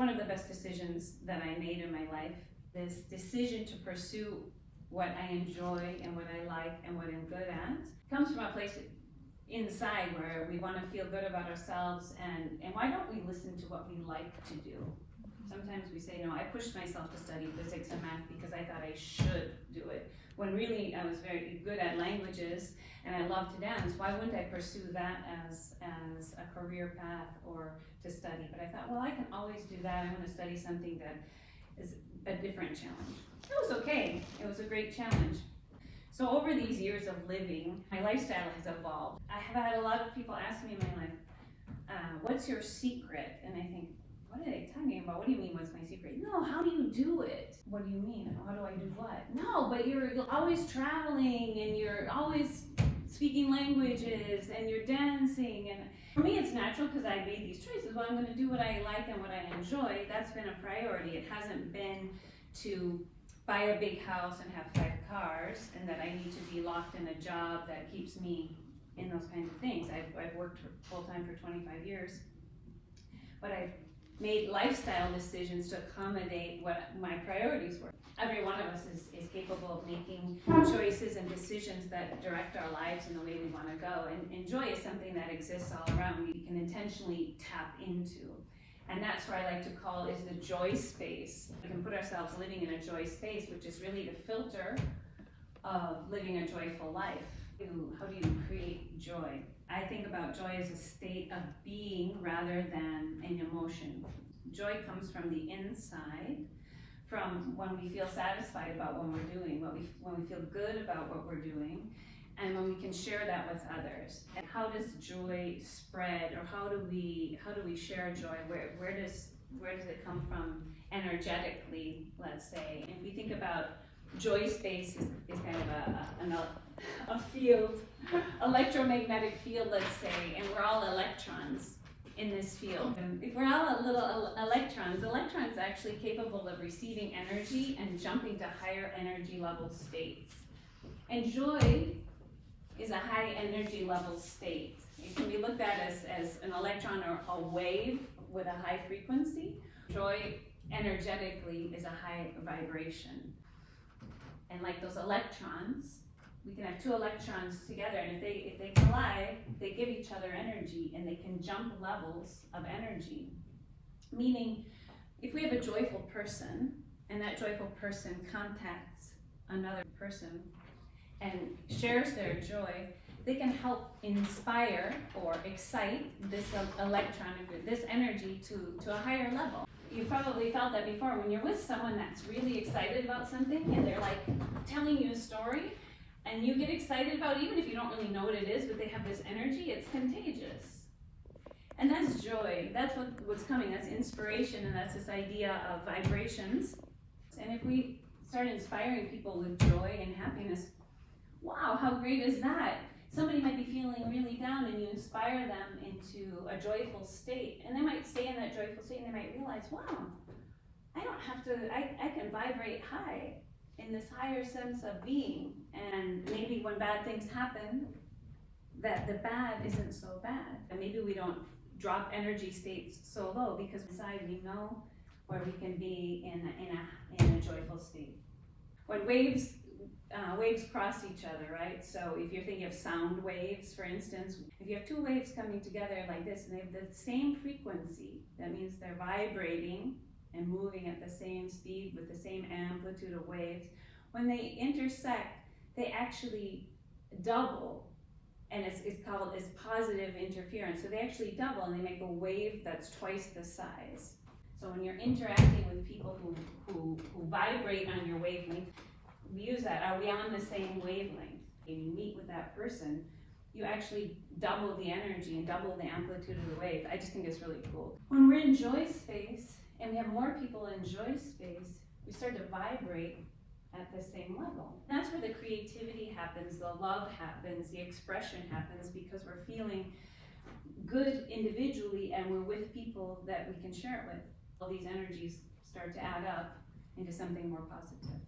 one of the best decisions that I made in my life. This decision to pursue what I enjoy and what I like and what I'm good at comes from a place inside where we want to feel good about ourselves, and why don't we listen to what we like to do? Sometimes we say, no, I pushed myself to study physics and math because I thought I should do it, when really I was very good at languages and I love to dance. Why wouldn't I pursue that as a career path or to study? But I thought, well, I can always do that. I'm going to study something that is a different challenge. It was okay. It was a great challenge. So over these years of living, my lifestyle has evolved. I have had a lot of people ask me in my life, what's your secret? And I think, what are they talking about? What do you mean, what's my secret? No, how do you do it? What do you mean? How do I do what? No, but you're always traveling and you're always speaking languages and you're dancing. And for me, it's natural because I made these choices. Well, I'm going to do what I like and what I enjoy. That's been a priority. It hasn't been to buy a big house and have 5 cars and that I need to be locked in a job that keeps me in those kinds of things. I've worked full-time for 25 years, but I've made lifestyle decisions to accommodate what my priorities were. Every one of us is capable of making choices and decisions that direct our lives in the way we want to go. And joy is something that exists all around. We can intentionally tap into. And that's what I like to call is the joy space. We can put ourselves living in a joy space, which is really the filter of living a joyful life. How do you create joy? I think about joy as a state of being rather than an emotion. Joy comes from the inside, from when we feel satisfied about what we're doing, when we feel good about what we're doing, and when we can share that with others. And how does joy spread, or how do we share joy? Where does it come from energetically, let's say? If we think about Joyspace is kind of a field, electromagnetic field, let's say, and we're all electrons in this field. And if we're all little electrons are actually capable of receiving energy and jumping to higher energy level states. And joy is a high energy level state. It can be looked at as an electron or a wave with a high frequency. Joy energetically is a high vibration. And like those electrons, we can have 2 electrons together, and if they collide, they give each other energy, and they can jump levels of energy. Meaning, if we have a joyful person, and that joyful person contacts another person and shares their joy, they can help inspire or excite this electron, this energy to a higher level. You've probably felt that before when you're with someone that's really excited about something and they're like telling you a story and you get excited about it, even if you don't really know what it is, but they have this energy, it's contagious. And that's joy. That's what's coming. That's inspiration, and that's this idea of vibrations. And if we start inspiring people with joy and happiness, wow, how great is that? Somebody might be feeling really down and you inspire them into a joyful state, and they might stay in that joyful state and they might realize, wow, I don't have to, I can vibrate high in this higher sense of being. And maybe when bad things happen, that the bad isn't so bad. And maybe we don't drop energy states so low because inside we know where we can be in a joyful state. When waves cross each other, right? So if you're thinking of sound waves, for instance, if you have 2 waves coming together like this and they have the same frequency, that means they're vibrating and moving at the same speed with the same amplitude of waves. When they intersect, they actually double, and it's called positive interference. So they actually double and they make a wave that's twice the size. So when you're interacting with people who vibrate on your wavelength, we use that. Are we on the same wavelength? When you meet with that person, you actually double the energy and double the amplitude of the wave. I just think it's really cool. When we're in joy space and we have more people in joy space, we start to vibrate at the same level. That's where the creativity happens, the love happens, the expression happens, because we're feeling good individually and we're with people that we can share it with. All these energies start to add up into something more positive.